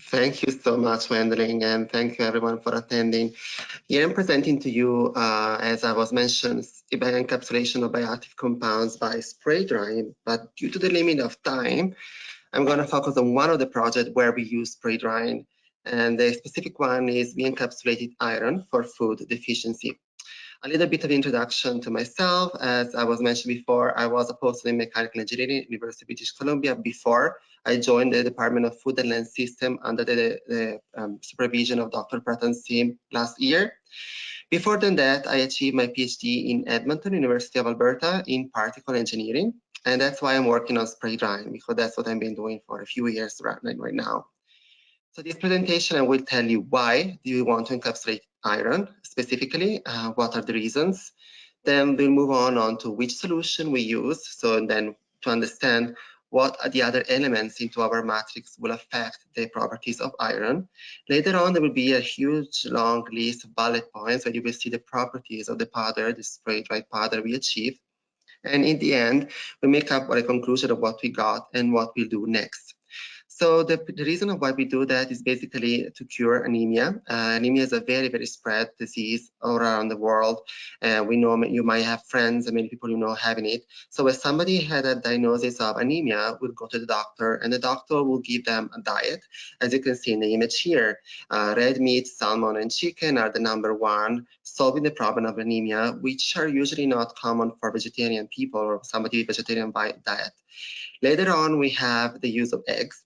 Thank you so much, Wendeling, and thank you everyone for attending. Here I'm presenting to you, as I was mentioned, encapsulation of bioactive compounds by spray drying, but due to the limit of time, I'm going to focus on one of the projects where we use spray drying, and the specific one is we encapsulated iron for food deficiency. A little bit of introduction to myself. As I was mentioned before, I was a postdoc in mechanical engineering at University of British Columbia before I joined the Department of Food and Land System under the supervision of Dr. Pratan Sim last year. Before than that, I achieved my PhD in Edmonton, University of Alberta in particle engineering. And that's why I'm working on spray drying, because that's what I've been doing for a few years right now. So this presentation, I will tell you why do you want to encapsulate iron specifically, what are the reasons. Then we'll move on to which solution we use. So then to understand what are the other elements into our matrix will affect the properties of iron. Later on, there will be a huge long list of bullet points where you will see the properties of the powder, the spray dried powder we achieved. And in the end, we make up a conclusion of what we got and what we'll do next. So the reason of why we do that is basically to cure anemia. Anemia is a very, very spread disease all around the world. We know you might have friends and many people you know having it. So when somebody had a diagnosis of anemia, we'll go to the doctor and the doctor will give them a diet. As you can see in the image here, red meat, salmon, and chicken are the #1 solving the problem of anemia, which are usually not common for vegetarian people or somebody vegetarian diet. Later on, we have the use of eggs.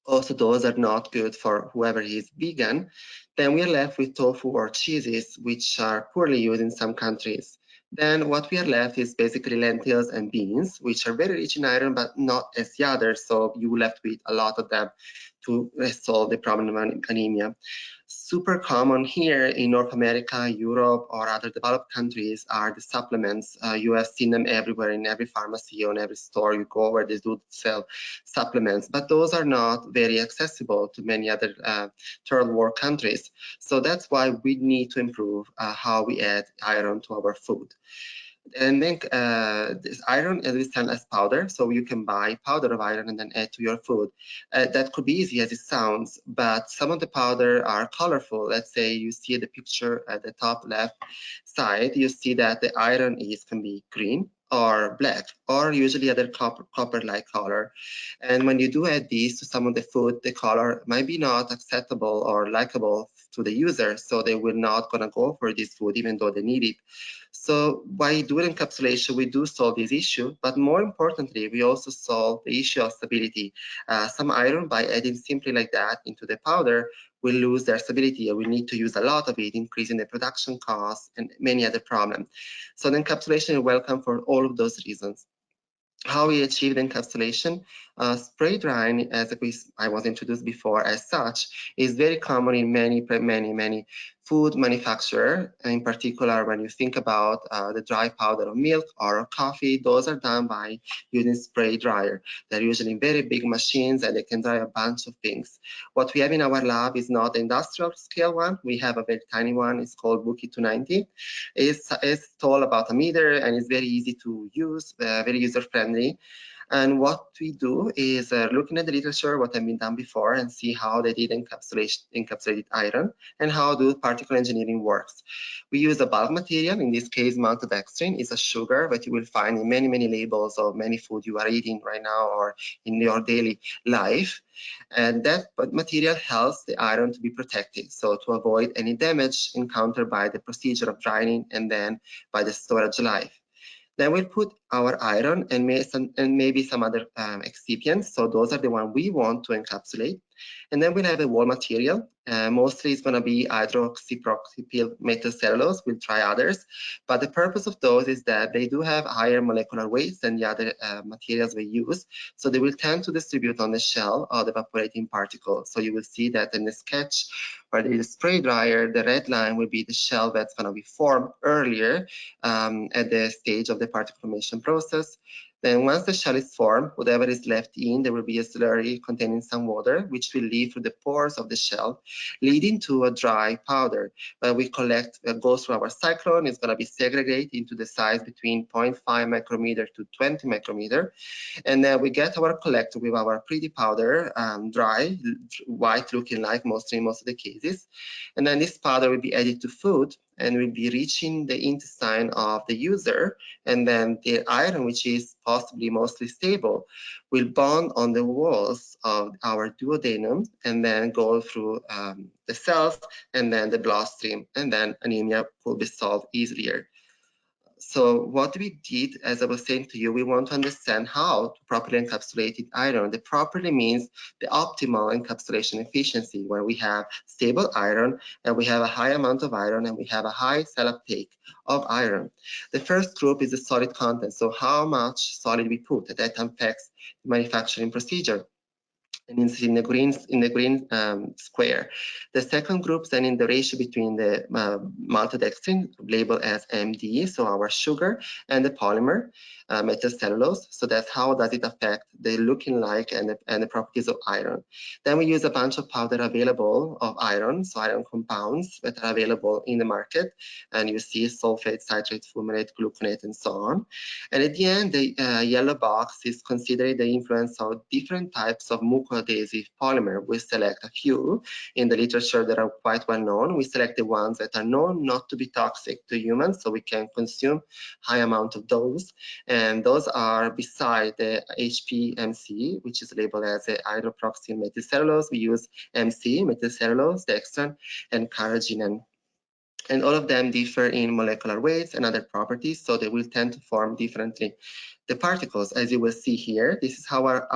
Also, those are not good for whoever is vegan. Then we are left with tofu or cheeses, which are poorly used in some countries. Then what we are left is basically lentils and beans, which are very rich in iron, but not as the others. So you left with a lot of them to solve the problem of anemia. Super common here in North America, Europe, or other developed countries are the supplements. You have seen them everywhere in every pharmacy or in every store you go where they do sell supplements, but those are not very accessible to many other third world countries. So that's why we need to improve how we add iron to our food. And then this iron is sent as powder, so you can buy powder of iron and then add to your food. That could be easy as it sounds, but some of the powder are colorful. Let's say you see the picture at the top left side, you see that the iron can be green or black, or usually other copper-like color. And when you do add these to some of the food, the color might be not acceptable or likable to the user, so they will not gonna go for this food even though they need it. So by doing encapsulation, we do solve this issue, but more importantly, we also solve the issue of stability. Some iron, by adding simply like that into the powder, will lose their stability, and we need to use a lot of it, increasing the production costs and many other problems. So the encapsulation is welcome for all of those reasons. How we achieve the encapsulation? Spray drying, as I was introduced before, as such, is very common in many food manufacturer. In particular, when you think about the dry powder of milk or coffee, those are done by using spray dryer. They're usually very big machines and they can dry a bunch of things. What we have in our lab is not the industrial scale one. We have a very tiny one. It's called Buki 290. It's tall about a meter and it's very easy to use, very user friendly. And what we do is looking at the literature, what has been done before, and see how they did encapsulated iron and how do particle engineering works. We use a bulk material, in this case maltodextrin is a sugar that you will find in many labels of many food you are eating right now or in your daily life. And that material helps the iron to be protected, so to avoid any damage encountered by the procedure of drying and then by the storage life. Then we'll put our iron and maybe some other excipients. So those are the ones we want to encapsulate. And then we'll have a wall material. Mostly it's going to be hydroxyproxypyl methylcellulose. We'll try others. But the purpose of those is that they do have higher molecular weights than the other materials we use. So they will tend to distribute on the shell of the evaporating particle. So you will see that in the sketch where there is a spray dryer, the red line will be the shell that's going to be formed earlier at the stage of the particle formation process. Then once the shell is formed, whatever is left in, there will be a slurry containing some water, which will leave through the pores of the shell, leading to a dry powder. When we collect, goes through our cyclone, it's going to be segregated into the size between 0.5 micrometer to 20 micrometer. And then we get our collector with our pretty powder, dry, white looking like mostly in most of the cases. And then this powder will be added to food and will be reaching the intestine of the user. And then the iron, which is possibly mostly stable, will bond on the walls of our duodenum and then go through the cells and then the bloodstream. And then anemia will be solved easier. So what we did, as I was saying to you, we want to understand how to properly encapsulate iron. The properly means the optimal encapsulation efficiency, where we have stable iron and we have a high amount of iron and we have a high cell uptake of iron. The first group is the solid content. So how much solid we put, that affects the manufacturing procedure. And it's in the green square. The second group then in the ratio between the maltodextrin, labeled as MD, so our sugar, and the polymer, methylcellulose. So that's how does it affect the looking like and the properties of iron. Then we use a bunch of powder available of iron, so iron compounds that are available in the market. And you see sulfate, citrate, fumarate, gluconate, and so on. And at the end, the yellow box is considering the influence of different types of mucoadhesive polymer. We select a few in the literature that are quite well known. We select the ones that are known not to be toxic to humans, so we can consume high amount of those. And those are beside the HPMC, which is labeled as a hydroperoxyl methylcellulose. We use MC, methylcellulose, dextran, and carrageenan. And all of them differ in molecular weights and other properties, so they will tend to form differently. The particles, as you will see here, this is how our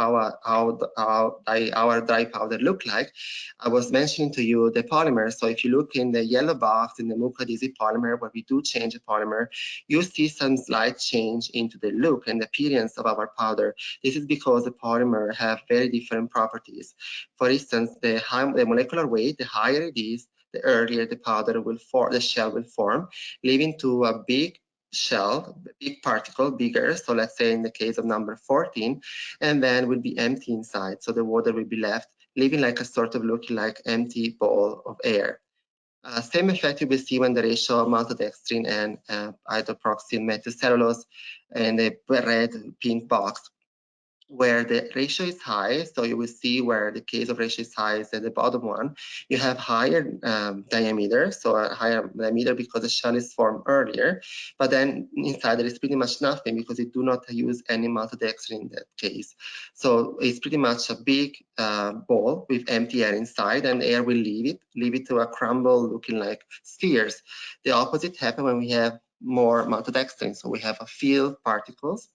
dry powder look like. I was mentioning to you the polymer. So if you look in the yellow box in the mucoadhesive polymer, where we do change the polymer, you see some slight change into the look and the appearance of our powder. This is because the polymer have very different properties. For instance, the molecular weight, the higher it is, the earlier the powder will form, the shell will form, leading to a big shell, big particle, bigger. So let's say in the case of number 14, and then will be empty inside. So the water will be left, leaving like a sort of looking like empty ball of air. Same effect you will see when the ratio of maltodextrin and hydroperoxyl methylcellulose in the red pink box, where the ratio is high. So you will see where the case of ratio is high is at the bottom one. You have higher diameter, so a higher diameter because the shell is formed earlier. But then inside there is pretty much nothing because you do not use any maltodextrin in that case. So it's pretty much a big ball with empty air inside, and air will leave it to a crumble looking like spheres. The opposite happens when we have more maltodextrin. So we have a field particles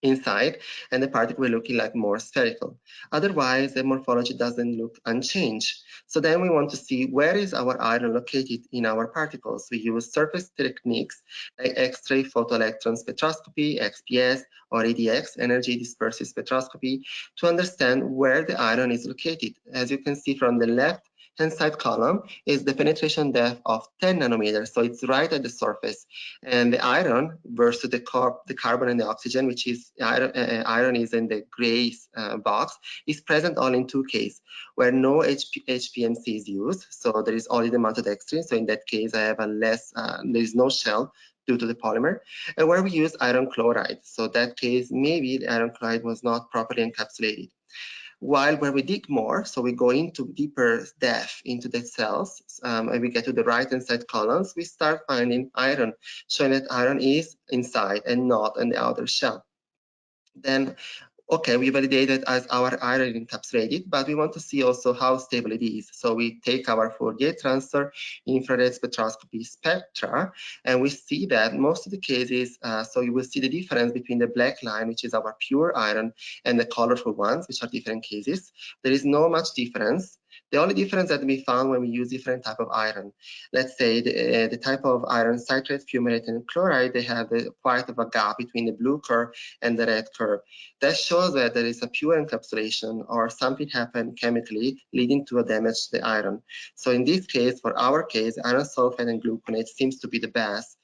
inside, and the particle will looking like more spherical. Otherwise, the morphology doesn't look unchanged. So then we want to see where is our iron located in our particles. We use surface techniques like X-ray photoelectron spectroscopy, XPS, or EDX, energy dispersive spectroscopy, to understand where the iron is located. As you can see from the left hand side column is the penetration depth of 10 nanometers. So it's right at the surface. And the iron versus the carbon and the oxygen, which is iron is in the gray box, is present only in two cases, where no HPMC is used. So there is only the maltodextrin. So in that case, I have there is no shell due to the polymer, and where we use iron chloride. So that case, maybe the iron chloride was not properly encapsulated. While when we dig more, so we go into deeper depth into the cells, and we get to the right-hand side columns, we start finding iron, showing that iron is inside and not in the outer shell. Then, okay, we validated as our iron encapsulated, but we want to see also how stable it is. So we take our Fourier transfer infrared spectroscopy spectra, and we see that most of the cases, so you will see the difference between the black line, which is our pure iron, and the colorful ones, which are different cases. There is no much difference. The only difference that we found when we use different type of iron, let's say the type of iron citrate, fumarate, and chloride, they have quite of a gap between the blue curve and the red curve. That shows that there is a pure encapsulation or something happened chemically leading to a damage to the iron. So in this case, for our case, iron sulfate and gluconate seems to be the best.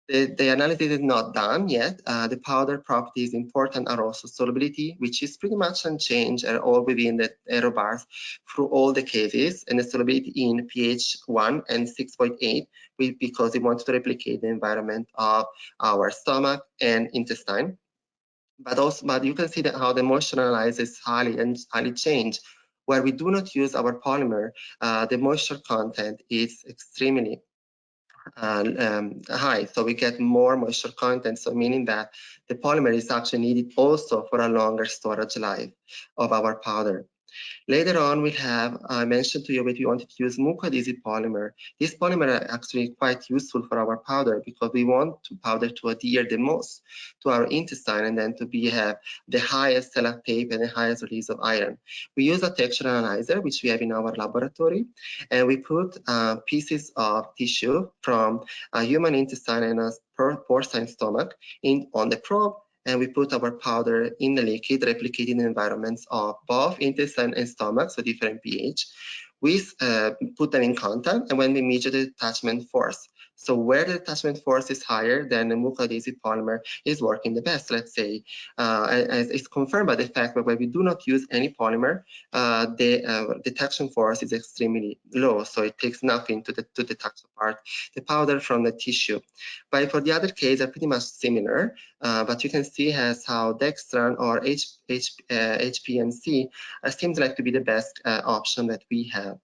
The analysis is not done yet. The powder properties important are also solubility, which is pretty much unchanged and all within the error bars through all the cases, and the solubility in pH 1 and 6.8, because we want to replicate the environment of our stomach and intestine. But you can see that how the moisture analysis is highly changed. Where we do not use our polymer, the moisture content is extremely high, so we get more moisture content, so meaning that the polymer is actually needed also for a longer storage life of our powder. Later on, we have, I mentioned to you that we wanted to use Mucoadhesion polymer. This polymer are actually quite useful for our powder because we want to powder to adhere the most to our intestine and then to have the highest cell tape and the highest release of iron. We use a texture analyzer, which we have in our laboratory, and we put pieces of tissue from a human intestine and a porcine stomach on the probe, and we put our powder in the liquid, replicating the environments of both intestine and stomach, so different pH. We put them in contact, and when we measure the detachment force, so where the detachment force is higher, then the mucoadhesive polymer is working the best, let's say. As it's confirmed by the fact that when we do not use any polymer, the detection force is extremely low, so it takes nothing to detach apart the powder from the tissue. But for the other case, they're pretty much similar, but you can see as how dextran or HPMC seems like to be the best option that we have.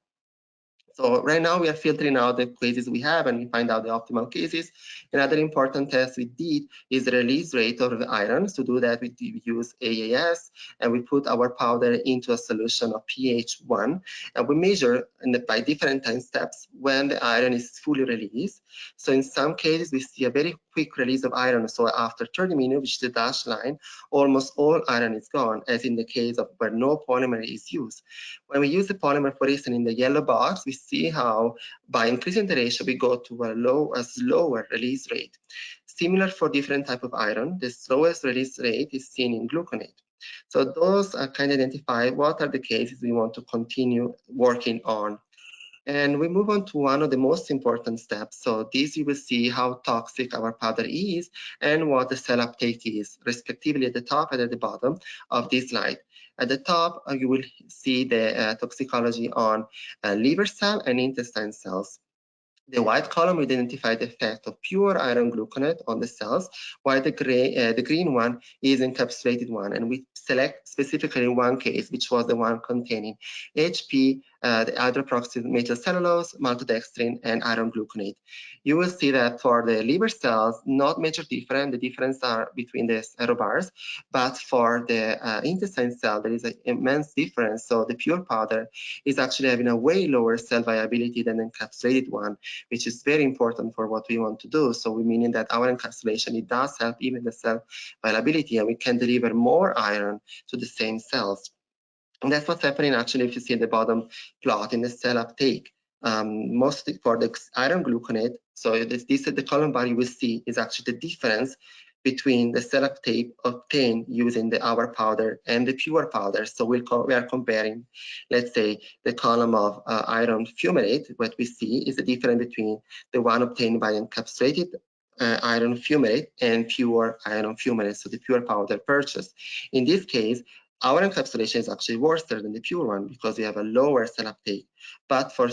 So right now we are filtering out the cases we have and we find out the optimal cases. Another important test we did is the release rate of the iron. To do that, we use AAS and we put our powder into a solution of pH 1 and we measure by different time steps when the iron is fully released. So in some cases, we see a very quick release of iron. So after 30 minutes, which is the dashed line, almost all iron is gone, as in the case of where no polymer is used. When we use the polymer, for instance, in the yellow box, we see how by increasing the ratio, we go to a slower release rate. Similar for different type of iron, the slowest release rate is seen in gluconate. So those kind of identify what are the cases we want to continue working on. And we move on to one of the most important steps. So this you will see how toxic our powder is and what the cell uptake is, respectively at the top and at the bottom of this slide. At the top, you will see the toxicology on liver cell and intestine cells. The white column will identify the effect of pure iron gluconate on the cells, while the green one is encapsulated one. And we select specifically one case, which was the one containing HP, the hydroperoxyl methylcellulose, maltodextrin, and iron gluconate. You will see that for the liver cells, not major difference. The difference are between the arrow bars, but for the intestine cell, there is an immense difference. So the pure powder is actually having a way lower cell viability than the encapsulated one, which is very important for what we want to do. So we meaning that our encapsulation, it does help even the cell viability, and we can deliver more iron to the same cells. And that's what's happening actually if you see the bottom plot in the cell uptake. Mostly for the iron gluconate, so this is the column bar you will see is actually the difference between the cell uptake obtained using our powder and the pure powder. So we are comparing, let's say, the column of iron fumarate. What we see is the difference between the one obtained by encapsulated iron fumarate and pure iron fumarate, so the pure powder purchased. In this case, our encapsulation is actually worse than the pure one because we have a lower cell uptake. But for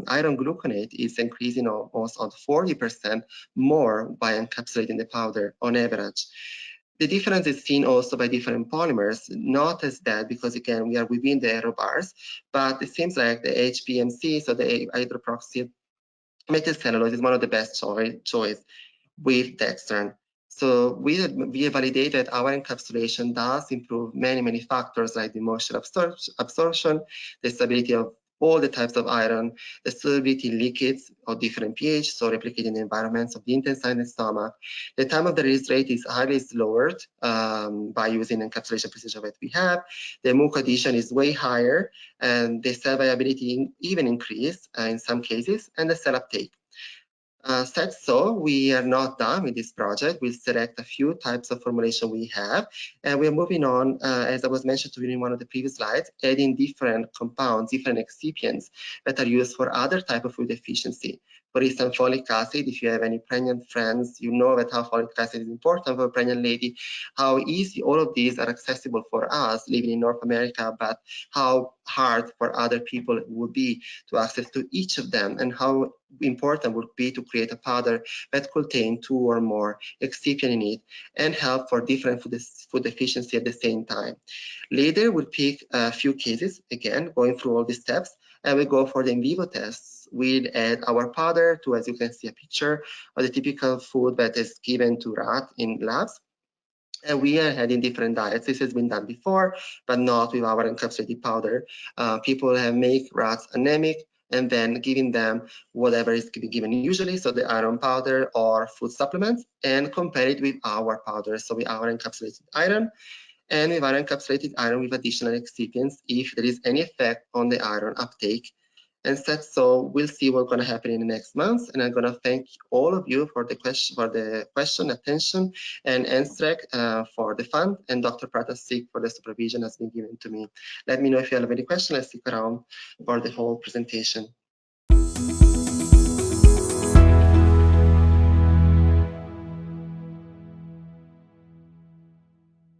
iron gluconate, it's increasing almost on 40% more by encapsulating the powder on average. The difference is seen also by different polymers, not as bad because again, we are within the error bars, but it seems like the HPMC, so the hydroperoxyl methylcellulose is one of the best choice with dextran. So we validated our encapsulation does improve many factors like the moisture absorption, the stability of all the types of iron, the solubility in liquids of different pH, so replicating the environments of the intestine and stomach. The time of the release rate is highly lowered by using encapsulation procedure that we have. The mucoadhesion is way higher, and the cell viability even increased in some cases, and the cell uptake. Said so, we are not done with this project. We'll select a few types of formulation we have, and we're moving on, as I was mentioned to you in one of the previous slides, adding different compounds, different excipients that are used for other type of food efficiency. For instance, folic acid, if you have any pregnant friends, you know that how folic acid is important for a pregnant lady, how easy all of these are accessible for us living in North America, but how hard for other people it would be to access to each of them, and how important would be to create a powder that contain 2 or more excipient in it and help for different food deficiency at the same time. Later, we'll pick a few cases, again, going through all these steps, and we go for the in vivo tests. We'll add our powder to, as you can see, a picture of the typical food that is given to rat in labs. And we are adding different diets. This has been done before, but not with our encapsulated powder. People have made rats anemic and then giving them whatever is given usually, so the iron powder or food supplements, and compare it with our powder, so with our encapsulated iron, and with our encapsulated iron with additional excipients if there is any effect on the iron uptake. And so we'll see what's going to happen in the next months. And I'm going to thank all of you for the question, attention, and NSTREC for the fund, and Dr. Pratasik for the supervision has been given to me. Let me know if you have any questions. I'll stick around for the whole presentation.